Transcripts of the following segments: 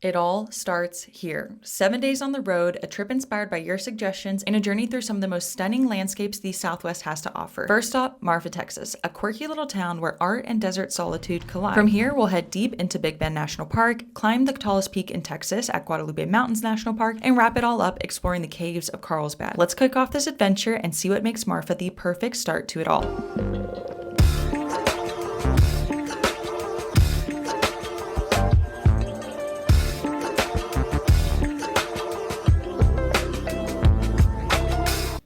It all starts here. 7 days on the road, a trip inspired by your suggestions, and a journey through some of the most stunning landscapes the Southwest has to offer. First stop, Marfa, Texas, a quirky little town where art and desert solitude collide. From here, we'll head deep into Big Bend National Park, climb the tallest peak in Texas at Guadalupe Mountains National Park, and wrap it all up exploring the caves of Carlsbad. Let's kick off this adventure and see what makes Marfa the perfect start to it all.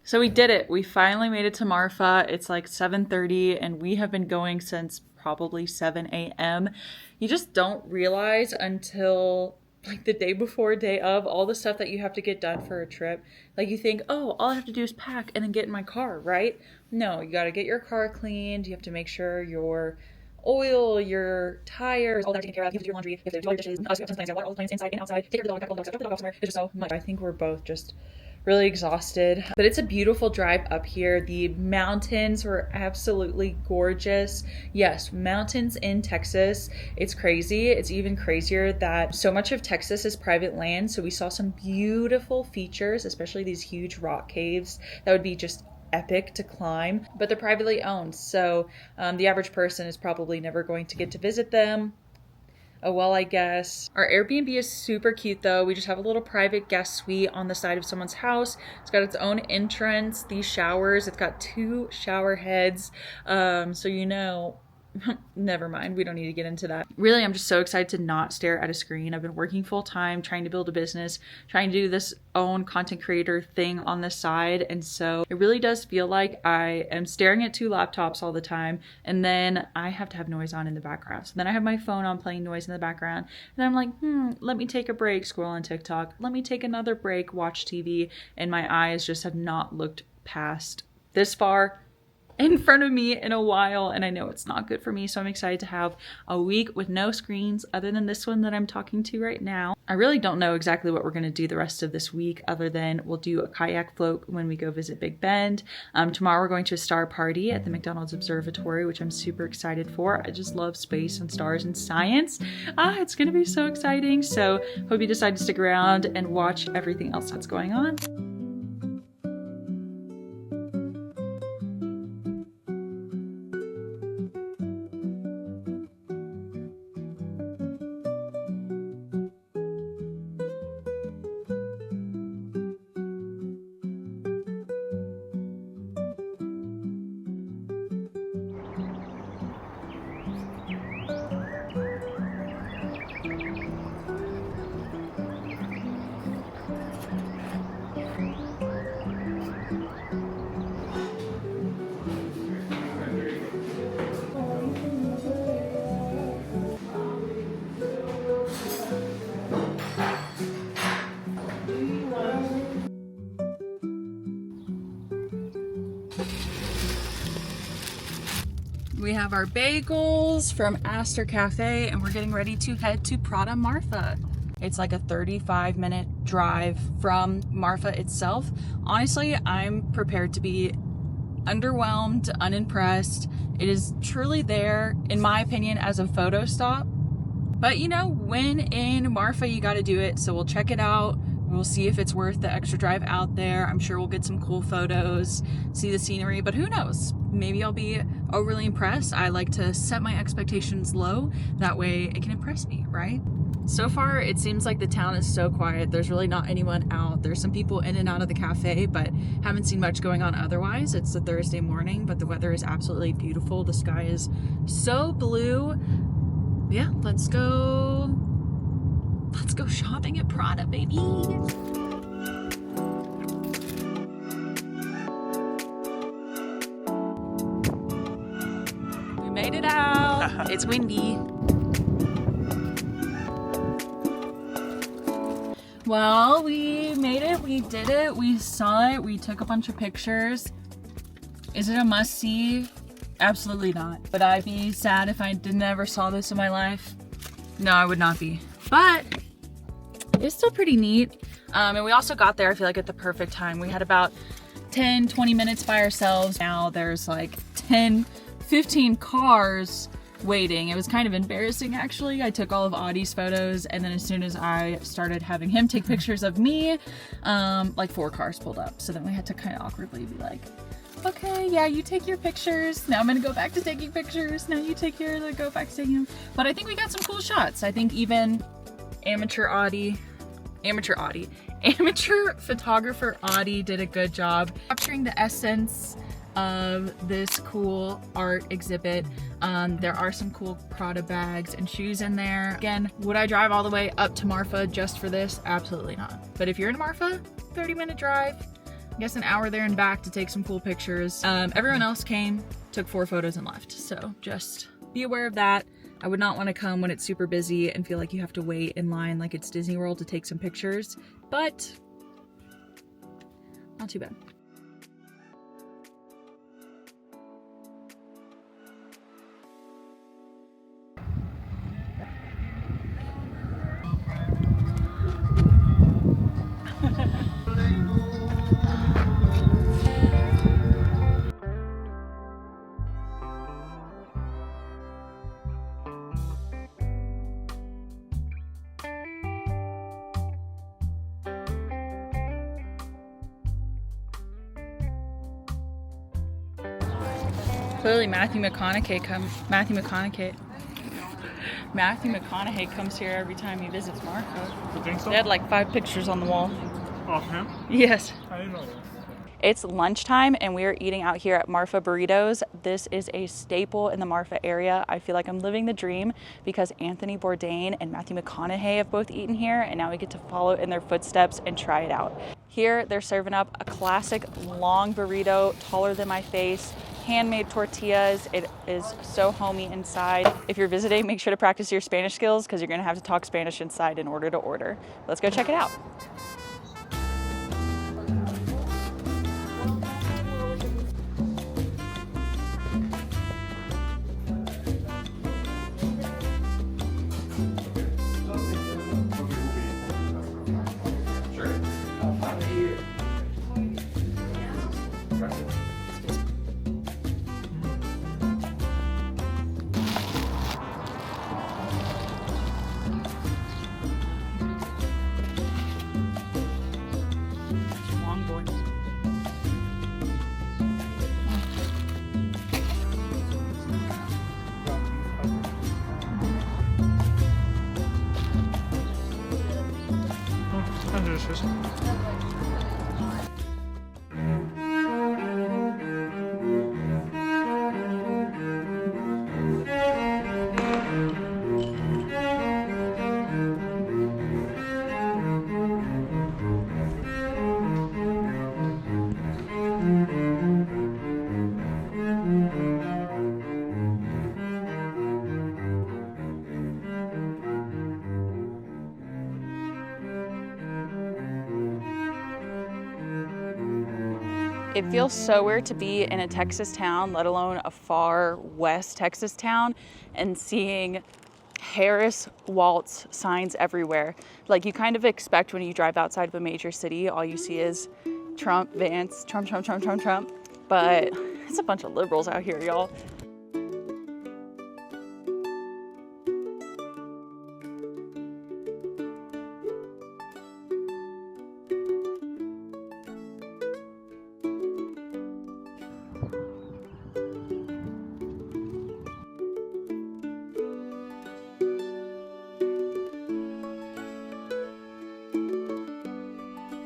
So we did it. We finally made it to Marfa. It's like 7:30 and we have been going since probably 7 a.m. You just don't realize until like the day before, day of, all the stuff that you have to get done for a trip. Like you think, oh, all I have to do is pack and then get in my car, right? No, you got to get your car cleaned. You have to make sure your oil, your tires, all that taken care of. You have to do your laundry. You have to do all your dishes. You have to plants, all the plants inside and outside. Take care of the dog, drop the dog off somewhere. It's just so much. I think we're both just really exhausted, but it's a beautiful drive up here. The mountains were absolutely gorgeous. Yes, mountains in Texas. It's crazy. It's even crazier that so much of Texas is private land. So we saw some beautiful features, especially these huge rock caves that would be just epic to climb, but they're privately owned. So the average person is probably never going to get to visit them. Oh, well, I guess. Our Airbnb is super cute though. We just have a little private guest suite on the side of someone's house. It's got its own entrance, these showers. It's got 2 shower heads. So you know, never mind. We don't need to get into that. Really, I'm just so excited to not stare at a screen. I've been working full time, trying to build a business, trying to do this own content creator thing on the side. And so it really does feel like I am staring at 2 laptops all the time. And then I have to have noise on in the background. So then I have my phone on playing noise in the background. And I'm like, let me take a break, scroll on TikTok. Let me take another break, watch TV. And my eyes just have not looked past this far in front of me in a while, and I know it's not good for me, so I'm excited to have a week with no screens other than this one that I'm talking to right now. I really don't know exactly what we're going to do the rest of this week other than we'll do a kayak float when we go visit Big Bend. Tomorrow we're going to a star party at the McDonald's Observatory, which I'm super excited for. I just love space and stars and science. It's going to be so exciting, so hope you decide to stick around and watch everything else that's going on. We have our bagels from Astor Cafe and we're getting ready to head to Prada Marfa. It's like a 35-minute drive from Marfa itself. Honestly, I'm prepared to be underwhelmed, unimpressed. It is truly there, in my opinion, as a photo stop. But you know, when in Marfa, you gotta do it. So we'll check it out. We'll see if it's worth the extra drive out there. I'm sure we'll get some cool photos, see the scenery, but who knows? Maybe I'll be overly impressed. I like to set my expectations low. That way it can impress me, right? So far, it seems like the town is so quiet. There's really not anyone out. There's some people in and out of the cafe, but haven't seen much going on otherwise. It's a Thursday morning, but the weather is absolutely beautiful. The sky is so blue. Yeah, let's go shopping at Prada, baby. We made it out. It's windy. Well, we made it. We did it. We saw it. We took a bunch of pictures. Is it a must-see? Absolutely not. Would I be sad if I never saw this in my life? No, I would not be. But it's still pretty neat. And we also got there, I feel like, at the perfect time. We had about 10-20 minutes by ourselves. Now there's like 10-15 cars waiting. It was kind of embarrassing actually. I took all of Audie's photos, and then as soon as I started having him take pictures of me, like 4 cars pulled up. So then we had to kind of awkwardly be like, okay, yeah, you take your pictures. Now I'm gonna go back to taking pictures. Now you take yours, I go back to taking them. But I think we got some cool shots. I think even amateur photographer Audie did a good job capturing the essence of this cool art exhibit. There are some cool Prada bags and shoes in there. Again, would I drive all the way up to Marfa just for this? Absolutely not. But if you're in Marfa, 30-minute drive, I guess an hour there and back to take some cool pictures. Everyone else came, took 4 photos and left. So just be aware of that. I would not want to come when it's super busy and feel like you have to wait in line like it's Disney World to take some pictures, but not too bad. Clearly Matthew Mcconaughey comes here every time he visits Marfa. You think so? They had like 5 pictures on the wall. Of him? Yes. I didn't know that. It's lunchtime and we are eating out here at Marfa Burritos. This is a staple in the Marfa area. I feel like I'm living the dream because Anthony Bourdain and Matthew McConaughey have both eaten here, and now we get to follow in their footsteps and try it out. Here they're serving up a classic long burrito, taller than my face, handmade tortillas. It is so homey inside. If you're visiting, make sure to practice your Spanish skills because you're gonna have to talk Spanish inside in order to order. Let's go check it out. It feels so weird to be in a Texas town, let alone a far west Texas town, and seeing Harris Waltz signs everywhere. Like you kind of expect when you drive outside of a major city, all you see is Trump, Vance, Trump, Trump, Trump, Trump, Trump. But it's a bunch of liberals out here, y'all.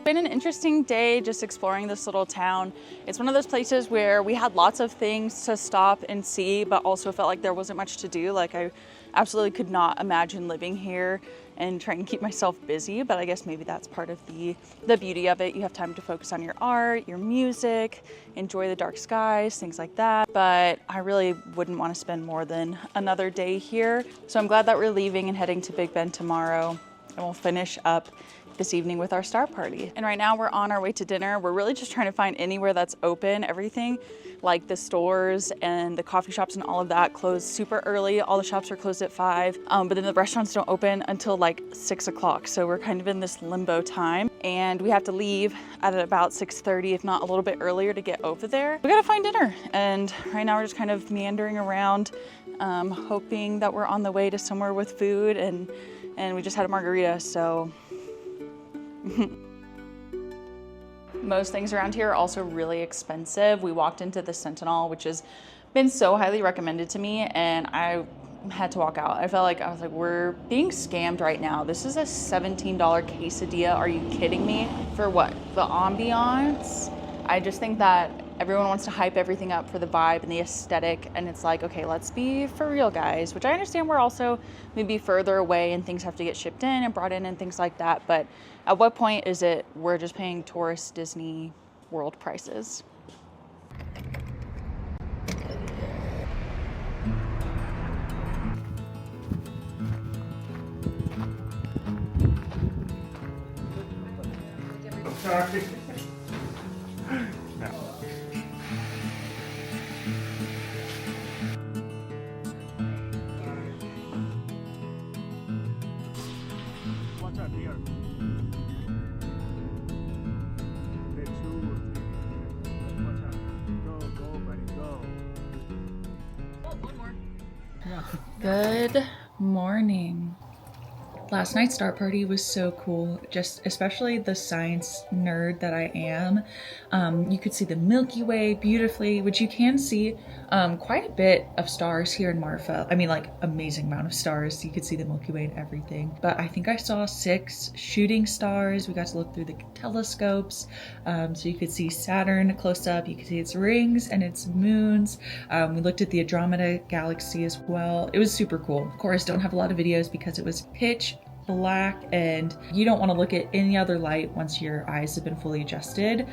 Been an interesting day just exploring this little town. It's one of those places where we had lots of things to stop and see, but also felt like there wasn't much to do. Like I absolutely could not imagine living here and trying to keep myself busy, but I guess maybe that's part of the beauty of it. You have time to focus on your art, your music, enjoy the dark skies, things like that. But I really wouldn't want to spend more than another day here. So I'm glad that we're leaving and heading to Big Ben tomorrow, and we'll finish up this evening with our star party. And right now we're on our way to dinner. We're really just trying to find anywhere that's open. Everything like the stores and the coffee shops and all of that closed super early. All the shops are closed at 5, but then the restaurants don't open until like 6 o'clock. So we're kind of in this limbo time, and we have to leave at about 6:30, if not a little bit earlier, to get over there. We gotta find dinner. And right now we're just kind of meandering around hoping that we're on the way to somewhere with food, and we just had a margarita, so. Most things around here are also really expensive. We walked into the Sentinel, which has been so highly recommended to me, and I had to walk out. I was like, we're being scammed right now. This is a $17 quesadilla. Are you kidding me? For what? The ambiance? I just think that everyone wants to hype everything up for the vibe and the aesthetic, and it's like, okay, let's be for real, guys, which I understand we're also maybe further away and things have to get shipped in and brought in and things like that, but at what point is it we're just paying tourist Disney World prices? Sorry. What's up here? The two. What's up? Go, buddy, go. Oh, one more. Good morning. Last night's start party was so cool, just especially the science nerd that I am. You could see the Milky Way beautifully, which you can see quite a bit of stars here in Marfa. I mean, like, amazing amount of stars. You could see the Milky Way and everything. But I think I saw 6 shooting stars. We got to look through the telescopes. So you could see Saturn close up. You could see its rings and its moons. We looked at the Andromeda galaxy as well. It was super cool. Of course, don't have a lot of videos because it was pitch black and you don't want to look at any other light once your eyes have been fully adjusted.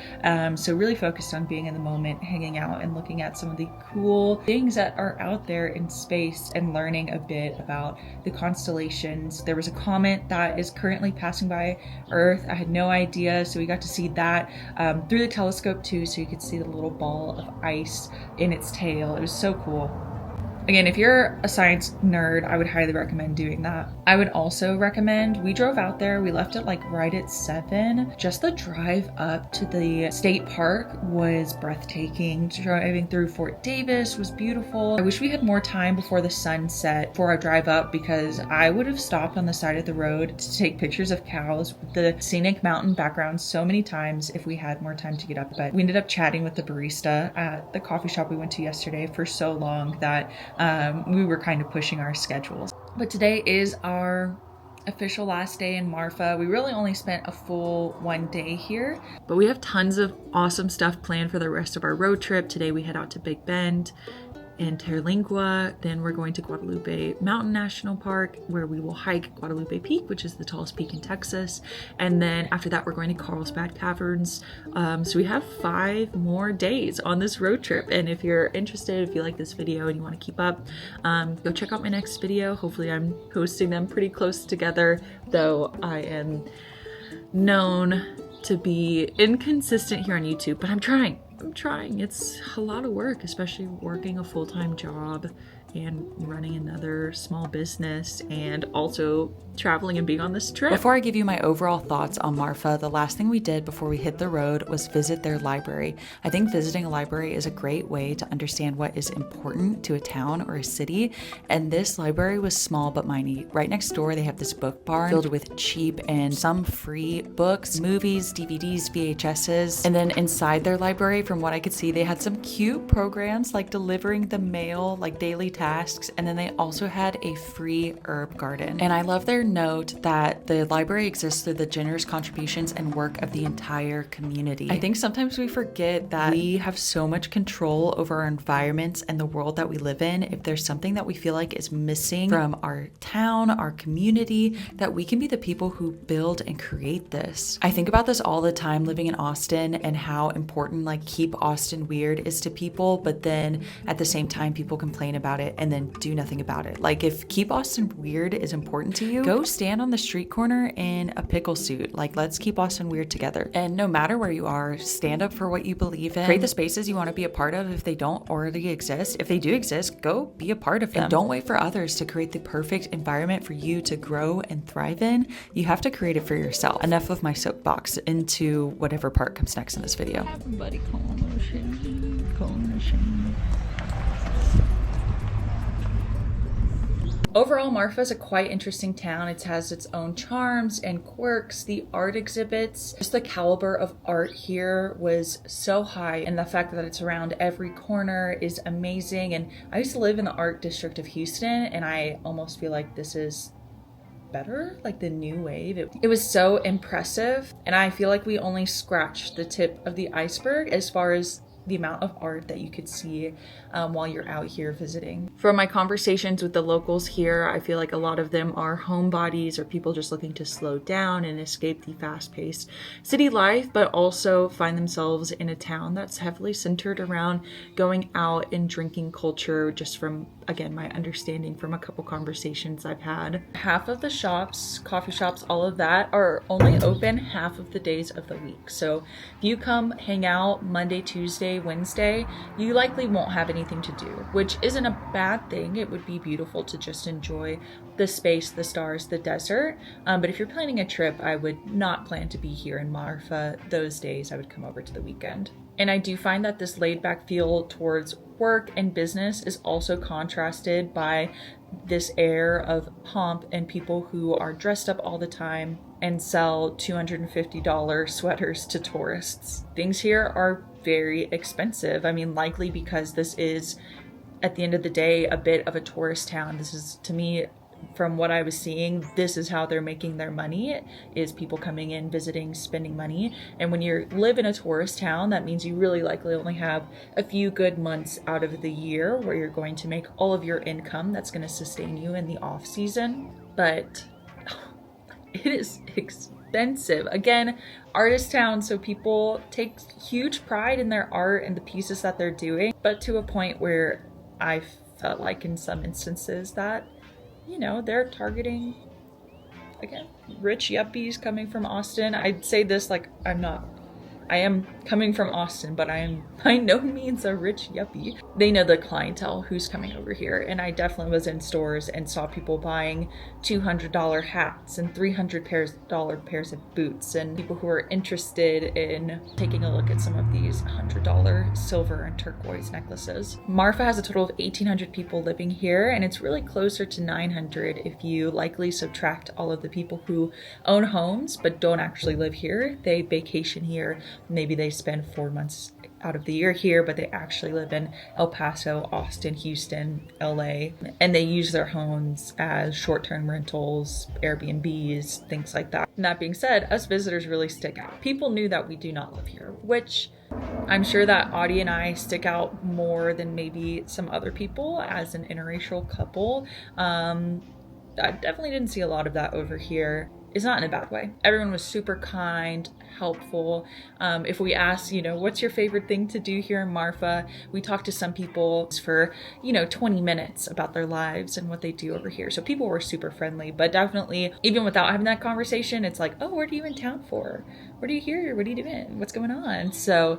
So really focused on being in the moment, hanging out and looking at some of the cool things that are out there in space and learning a bit about the constellations. There was a comet that is currently passing by Earth. I had no idea, so we got to see that through the telescope too, so you could see the little ball of ice in its tail. It was so cool. Again, if you're a science nerd, I would highly recommend doing that. I would also recommend, we drove out there, we left it like right at 7. Just the drive up to the state park was breathtaking. Driving through Fort Davis was beautiful. I wish we had more time before the sun set for our drive up, because I would have stopped on the side of the road to take pictures of cows with the scenic mountain background so many times if we had more time to get up. But we ended up chatting with the barista at the coffee shop we went to yesterday for so long that we were kind of pushing our schedules. But today is our official last day in Marfa. We really only spent a full 1 day here, but we have tons of awesome stuff planned for the rest of our road trip. Today we head out to Big Bend and Terlingua. Then we're going to Guadalupe Mountain National Park, where we will hike Guadalupe Peak, which is the tallest peak in Texas. And then after that, we're going to Carlsbad Caverns. So we have 5 more days on this road trip. And if you're interested, if you like this video and you want to keep up, go check out my next video. Hopefully I'm posting them pretty close together, though I am known to be inconsistent here on YouTube, but I'm trying. It's a lot of work, especially working a full-time job and running another small business and also traveling and being on this trip. Before I give you my overall thoughts on Marfa, the last thing we did before we hit the road was visit their library. I think visiting a library is a great way to understand what is important to a town or a city, and this library was small but mighty. Right next door they have this book barn filled with cheap and some free books, movies, DVDs, VHSs, and then inside their library, from what I could see, they had some cute programs like delivering the mail, like daily tasks, and then they also had a free herb garden. And I love their note that the library exists through the generous contributions and work of the entire community. I think sometimes we forget that we have so much control over our environments and the world that we live in. If there's something that we feel like is missing from our town, our community, that we can be the people who build and create this. I think about this all the time living in Austin and how important like Keep Austin Weird is to people, but then at the same time people complain about it and then do nothing about it. Like, if Keep Austin Weird is important to you, go stand on the street corner in a pickle suit. Like, let's keep Austin weird together. And no matter where you are, stand up for what you believe in. Create the spaces you want to be a part of if they don't already exist. If they do exist, go be a part of them. And don't wait for others to create the perfect environment for you to grow and thrive in. You have to create it for yourself. Enough of my soapbox, into whatever part comes next in this video. Everybody coalition. Overall, Marfa is a quite interesting town. It has its own charms and quirks, the art exhibits. Just the caliber of art here was so high, and the fact that it's around every corner is amazing. And I used to live in the art district of Houston, and I almost feel like this is better, like the new wave. It was so impressive, and I feel like we only scratched the tip of the iceberg as far as the amount of art that you could see while you're out here visiting. From my conversations with the locals here, I feel like a lot of them are homebodies or people just looking to slow down and escape the fast-paced city life, but also find themselves in a town that's heavily centered around going out and drinking culture, just from, again, my understanding from a couple conversations I've had. Half of the shops, coffee shops, all of that are only open half of the days of the week. So if you come hang out Monday, Tuesday, Wednesday, you likely won't have anything to do, which isn't a bad thing. It would be beautiful to just enjoy the space, the stars, the desert. But if you're planning a trip, I would not plan to be here in Marfa those days. I would come over to the weekend. And I do find that this laid back feel towards work and business is also contrasted by this air of pomp and people who are dressed up all the time and sell $250 sweaters to tourists. Things here are very expensive. I mean, likely because this is, at the end of the day, a bit of a tourist town. This is, to me, from what I was seeing, this is how they're making their money, is people coming in, visiting, spending money. And when you live in a tourist town, that means you really likely only have a few good months out of the year where you're going to make all of your income that's going to sustain you in the off season. But it is expensive. Again, artist town, so people take huge pride in their art and the pieces that they're doing, but to a point where I felt like in some instances that, you know, they're targeting, again, rich yuppies coming from Austin. I'd say this like I am coming from Austin, but I am by no means a rich yuppie. They know the clientele who's coming over here, and I definitely was in stores and saw people buying $200 hats and $300 pairs of boots, and people who are interested in taking a look at some of these $100 silver and turquoise necklaces. Marfa has a total of 1,800 people living here, and it's really closer to 900 if you likely subtract all of the people who own homes but don't actually live here. They vacation here. Maybe they spend 4 months out of the year here, but they actually live in El Paso, Austin, Houston, LA, and they use their homes as short-term rentals, Airbnbs, things like that. And that being said, us visitors really stick out. People knew that we do not live here, which I'm sure that Audie and I stick out more than maybe some other people as an interracial couple. I definitely didn't see a lot of that over here. It's not in a bad way. Everyone was super kind, helpful. If we asked, you know, what's your favorite thing to do here in Marfa? We talked to some people for, 20 minutes about their lives and what they do over here. So people were super friendly, but definitely, even without having that conversation, it's like, oh, what are you in town for? What are you here? What are you doing? What's going on? So,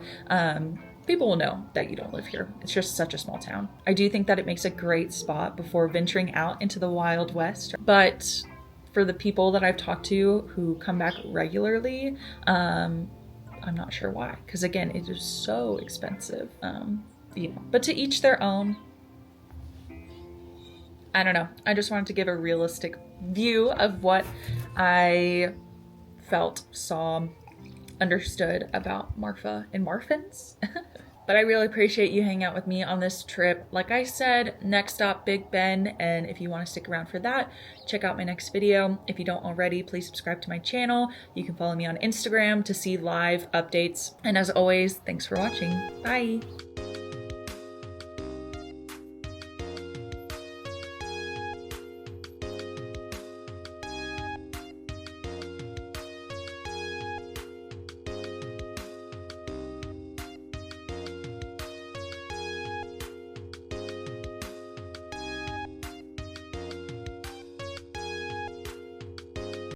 people will know that you don't live here. It's just such a small town. I do think that it makes a great spot before venturing out into the Wild West, but for the people that I've talked to who come back regularly, I'm not sure why. Because again, it is so expensive. But to each their own. I don't know. I just wanted to give a realistic view of what I felt, saw, understood about Marfa and Marfans. But I really appreciate you hanging out with me on this trip. Like I said, next stop, Big Ben. And if you want to stick around for that, check out my next video. If you don't already, please subscribe to my channel. You can follow me on Instagram to see live updates. And as always, thanks for watching. Bye.